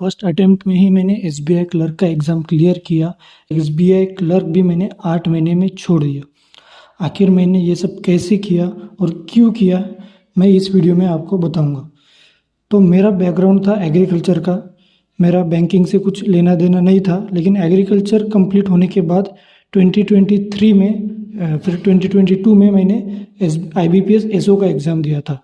First attempt में ही मैंने SBI clerk का एग्ज़ाम क्लियर किया। एसबीआई क्लर्क भी मैंने 8 महीने में छोड़ दिया। आखिर मैंने ये सब कैसे किया और क्यों किया, मैं इस वीडियो में आपको बताऊंगा। तो मेरा बैकग्राउंड था एग्रीकल्चर का। मेरा बैंकिंग से कुछ लेना देना नहीं था, लेकिन एग्रीकल्चर कंप्लीट होने के बाद 2023 में फिर 2022 में मैंने IBPS SO का एग्ज़ाम दिया था,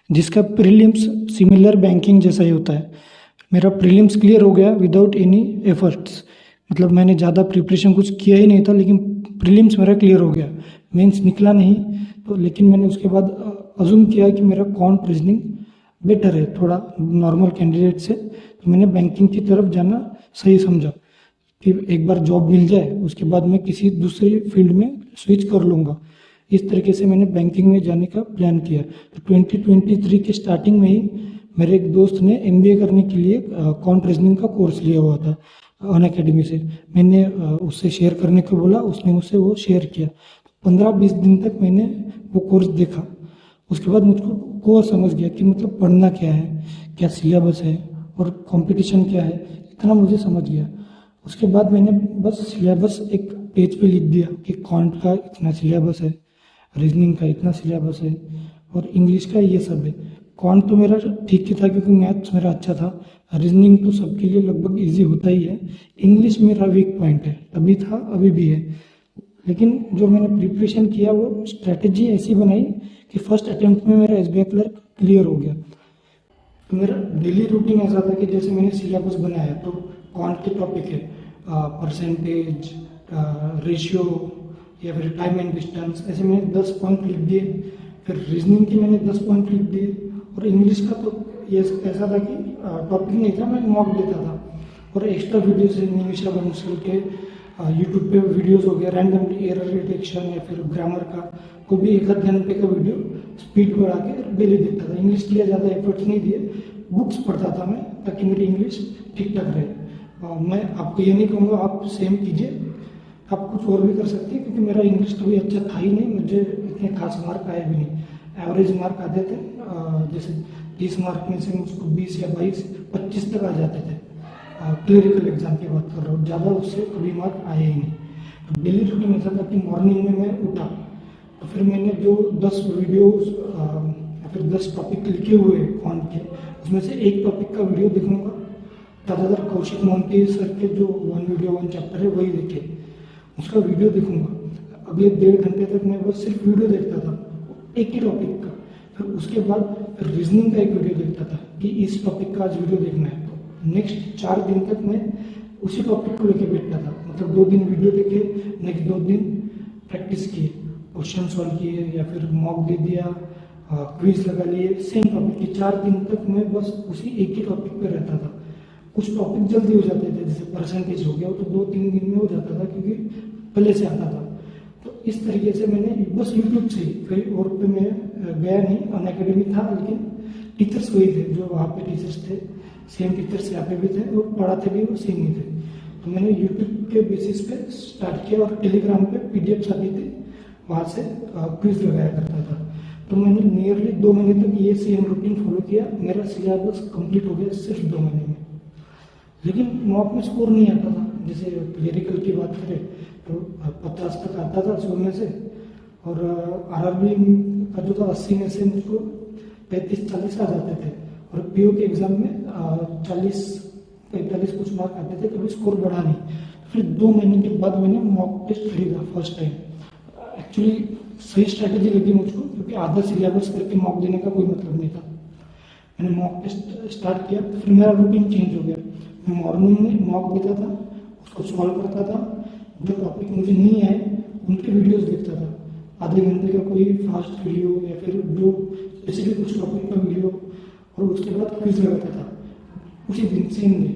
जिसका प्रीलिम्स सिमिलर बैंकिंग जैसा ही होता है। मेरा प्रीलिम्स क्लियर हो गया विदाउट एनी एफर्ट्स, मतलब मैंने ज़्यादा प्रिपरेशन कुछ किया ही नहीं था, लेकिन प्रीलिम्स मेरा क्लियर हो गया। मेंस निकला नहीं तो, लेकिन मैंने उसके बाद अज्यूम किया कि मेरा क्वांट रीजनिंग बेटर है थोड़ा नॉर्मल कैंडिडेट से, तो मैंने बैंकिंग की तरफ जाना सही समझा कि एक बार जॉब मिल जाए उसके बाद मैं किसी दूसरी फील्ड में स्विच कर लूँगा। इस तरीके से मैंने बैंकिंग में जाने का प्लान किया। तो 2023 के स्टार्टिंग में ही मेरे एक दोस्त ने MBA करने के लिए क्वांट रीजनिंग का कोर्स लिया हुआ था अनअकैडमी से। मैंने उससे शेयर करने को बोला, उसने मुझसे वो शेयर किया। 15-20 दिन तक मैंने वो कोर्स देखा। उसके बाद मुझको कोर समझ गया कि मतलब पढ़ना क्या है, क्या सिलेबस है और कंपटीशन क्या है, इतना मुझे समझ गया। उसके बाद मैंने बस सिलेबस एक पेज पे लिख दिया कि क्वांट का इतना सिलेबस है, रीजनिंग का इतना सिलेबस है और इंग्लिश का ये सब है। क्वांट तो मेरा ठीक ही था क्योंकि मैथ्स मेरा अच्छा था। रीजनिंग तो सबके लिए लगभग इजी होता ही है। इंग्लिश मेरा वीक पॉइंट है, तभी था अभी भी है। लेकिन जो मैंने प्रिपरेशन किया वो स्ट्रेटजी ऐसी बनाई कि फर्स्ट अटेम्प्ट में मेरा SBI क्लर्क क्लियर हो गया। तो मेरा डेली रूटीन ऐसा था कि जैसे मैंने सिलेबस बनाया तो क्वांट के टॉपिक है परसेंटेज, रेशियो या फिर टाइम एंड डिस्टेंस, ऐसे मैंने 10 पॉइंट लिख दिए। फिर रीजनिंग के मैंने 10 पॉइंट लिख दिए। और इंग्लिश का तो ये ऐसा था कि टॉपिक नहीं था, मैं मॉक देता था। और एक्स्ट्रा वीडियोस है निमिषा बंसल के यूट्यूब पे वीडियोस हो गया, रैंडमली एरर डिटेक्शन या फिर ग्रामर का कोई भी 1 घंटे का वीडियो स्पीड बढ़ा के डेली देखता था। इंग्लिश के लिए ज़्यादा एफर्ट्स नहीं दिए, बुक्स पढ़ता था मैं ताकि मेरी इंग्लिश ठीक ठाक रहे। मैं आपको ये नहीं कहूँगा आप सेम कीजिए, आप कुछ और भी कर सकते हैं, क्योंकि मेरा इंग्लिश कभी अच्छा था ही नहीं, मुझे इतने खास मार्क आए भी नहीं। एवरेज मार्क आते थे, जैसे 30 मार्क में से मुझको 20 या 22-25 तक आ जाते थे। क्लरिकल एग्जाम की बात कर रहा हूँ, ज़्यादा उससे कभी मार्क आए ही नहीं। डेली रूटीन ऐसा था कि मॉर्निंग में मैं उठा तो फिर मैंने जो 10 वीडियोस या फिर 10 टॉपिक लिखे हुए क्वांट के, उसमें से एक टॉपिक का वीडियो देखूंगा। ज़्यादातर कौशिक मोंटी सर के जो 1 वीडियो 1 चैप्टर है वही देखे, उसका वीडियो देखूंगा। अगले 1.5 घंटे तक मैं बस सिर्फ वीडियो देखता था एक ही टॉपिक का। फिर उसके बाद रीजनिंग का एक वीडियो देखता था कि इस टॉपिक का आज वीडियो देखना है। तो नेक्स्ट 4 दिन तक मैं उसी टॉपिक को लेके बैठता था, मतलब 2 दिन वीडियो देखे, नेक्स्ट 2 दिन प्रैक्टिस किए, क्वेश्चन सॉल्व किए या फिर मॉक दे दिया, क्विज लगा लिए सेम टॉपिक की। 4 दिन तक मैं बस उसी एक ही टॉपिक पे रहता था। कुछ टॉपिक जल्दी हो जाते थे, जैसे परसेंटेज हो गया, वो तो 2-3 दिन में हो जाता था क्योंकि पहले से आता था। तो इस तरीके से मैंने बस यूट्यूब से ही, कहीं और पे मैं गया नहीं। अनअकैडमी था लेकिन टीचर्स वही थे जो वहाँ पे टीचर्स थे, सेम टीचर्स यहाँ पे भी थे और पढ़ाते भी वो सेम ही थे। तो मैंने यूट्यूब के बेसिस पे स्टार्ट किया और टेलीग्राम पे PDFs आती थी, वहाँ से क्विज लगाया करता था। तो मैंने नियरली 2 महीने तक ये सेम रूटीन फॉलो किया। मेरा सिलेबस कंप्लीट हो गया सिर्फ 2 महीने में। लेकिन मॉक में स्कोर नहीं आता था। जैसे क्लरिकल की बात करें तो 50 तक आता था 100 में से, और RRB का जो था 80 में से मुझको 35-40 आ जाते थे। और PO के एग्जाम में 40-45 कुछ मार्क आते थे, कभी स्कोर बढ़ा नहीं। फिर 2 महीने के बाद मैंने मॉक टेस्ट खरीदा फर्स्ट टाइम। एक्चुअली सही स्ट्रैटेजी लगी मुझको, क्योंकि आधा सिलेबस करके मॉक देने का कोई मतलब नहीं था। मैंने मॉक टेस्ट स्टार्ट किया तो फिर मेरा रूटीन चेंज हो गया। मैं मॉर्निंग में मॉक देता था, उसको सॉल्व करता था, जो टॉपिक मुझे नहीं आए उनके वीडियोस देखता था। आधे घंटे का कोई फास्ट वीडियो या फिर जो स्पेसिफिक उस टॉपिक का वीडियो, और उसके बाद क्विज लगाता था उसी दिन सेम डे।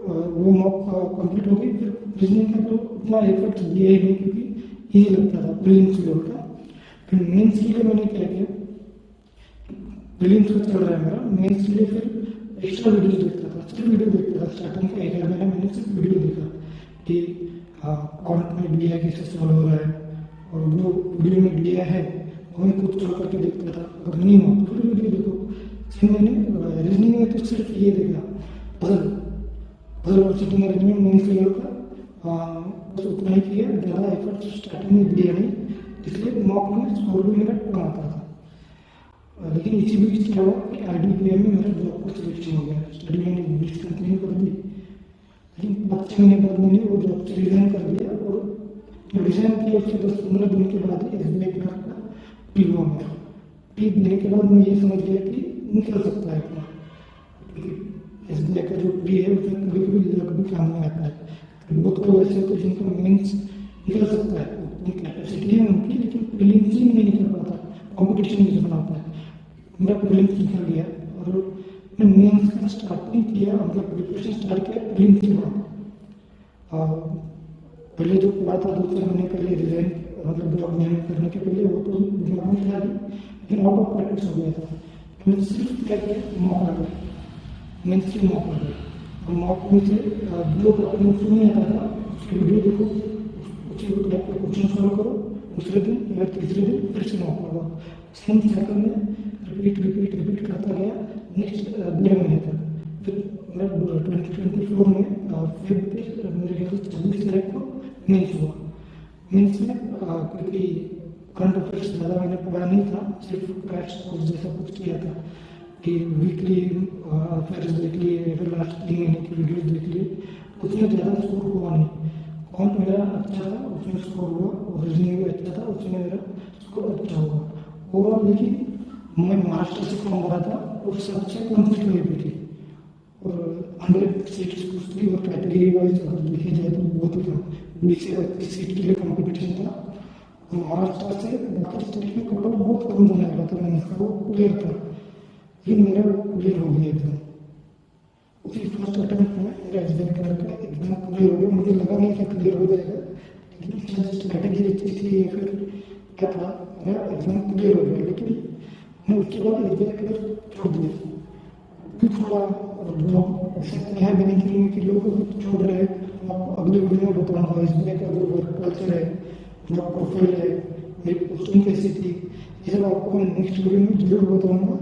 वो मॉक कंप्लीट हो गई। फिर रीजनिंग का तो उतना एफर्ट दिया ही नहीं क्योंकि ईजी लगता था, प्रीलिम्स लेवल का। फिर मेंस के लिए मैंने क्या किया, प्रीलिम्स का चल रहा है मेरा, मेंस के लिए फिर एक्स्ट्रा वीडियो देखता था, सिर्फ वीडियो देखता था। स्टार्टिंग का 1 महीना मैंने सिर्फ वीडियो देखा कि क्वांट में DI कैसे सॉल्व हो रहा है, और जो वीडियो में DI है वो मैं खुद सॉल्व करके देखता था। अगर नहीं हुआ तो फिर वीडियो देखो। फिर मैंने रीजनिंग में तो सिर्फ ये देखा puzzle, other sitting arrangement main clear का बस उतना ही किया, ज़्यादा एफर्ट स्टार्टिंग में दिया नहीं, इसलिए मॉक में स्कोर भी मेरा कम आता था। लेकिन इसी बीच क्या हुआ कि IDPM में मेरा जॉब का सिलेक्शन हो गया। स्टडी मैंने डिसकंटिन्यू कर दी, लेकिन 5 महीने बाद मैंने वो जॉब से रिजाइन कर दिया और जो रिजाइन किया उसके 10-15 दिन के बाद SBI क्लर्क का पी हुआ मेरा। पी देने के बाद मैं ये समझ गया कि निकल सकता है अपना, क्योंकि SBI का जो पी है उसमें कभी कभी लक भी काम में आता है। बहुत लोग ऐसे होते हैं जिनका मेंस निकल सकता है, उनकी कैपेसिटी है उनकी, लेकिन प्रीलिम्स ही नहीं निकल पाता, कॉम्पिटिशन नहीं बना पाता है। मेरा प्रीलिम्स निकल गया और मैं मेंस का स्टार्टिंग किया, मतलब प्रिपरेशन स्टार्ट किया प्रीलिम्स के बाद। पहले जो पढ़ा था 2-4 महीने पहले रिजाइन, मतलब जॉब ज्वाइन करने के पहले, वो तो दिमाग में था, लेकिन आउट ऑफ प्रैक्टिस हो गया था। मैंने सिर्फ क्या किया, मॉक लगा, मेंस की मॉक लगा, और मॉक में से जो टॉपिक मुझे नहीं आता था उसकी वीडियो देखो, उसी टाइप के क्वेश्चन सॉल्व करो, दूसरे दिन या तीसरे दिन फिर से मॉक लगा। सेम साइकिल में रिपीट करता गया नेक्स्ट 1.5 महीने तक। फिर मैं 2024 में फिर मेरे ख्याल से 26 तारीख को मेंस हुआ। मेंस में क्योंकि करंट अफेयर्स ज़्यादा मैंने पढ़ा नहीं था, सिर्फ क्रैश कोर्स जैसा कुछ किया था कि वीकली अफेयर्स देख लिए, फिर लास्ट 3 महीने की वीडियोज देख लिए, उसमें ज़्यादा स्कोर हुआ नहीं। काउंट मेरा अच्छा था, उसमें स्कोर हुआ, और रीजनिंग भी अच्छा था, उसमें मेरा स्कोर अच्छा हुआ ओवरऑल। लेकिन मैं महाराष्ट्र से फॉर्म भरा था और सबसे कम सीट हुई भी थी, और 100 सीट्स कुछ थी, और कैटेगरी वाइज अगर देखी जाए तो बहुत ही कम, 20 से 25 सीट के लिए कॉम्पिटिशन था। और महाराष्ट्र से बाकी स्टेट में कट ऑफ बहुत कम होने वाला था, मैंने इसका वो क्लियर था, लेकिन मेरा वो क्लियर हो गया एकदम। उसी फर्स्ट अटेम्प्ट में मेरा SBI क्लर्क का एग्जाम क्लियर हो गया। मुझे लगा नहीं कि क्लियर हो जाएगा, लेकिन जस्ट कैटेगरी अच्छी थी या फिर क्या था, मेरा एग्जाम क्लियर हो गया। लेकिन मैं उसके बाद SBI क्लर्क छोड़ दिया, फिर थोड़ा जॉब ऐसा है मैंने कि लोग छोड़ रहे हैं। अगले वीडियो में बताऊंगा SBI का जो वर्क कल्चर है, जॉब प्रोफाइल है, मेरी पोस्टिंग कैसी थी, ये सब आपको मैं नेक्स्ट वीडियो में जरूर बताऊंगा।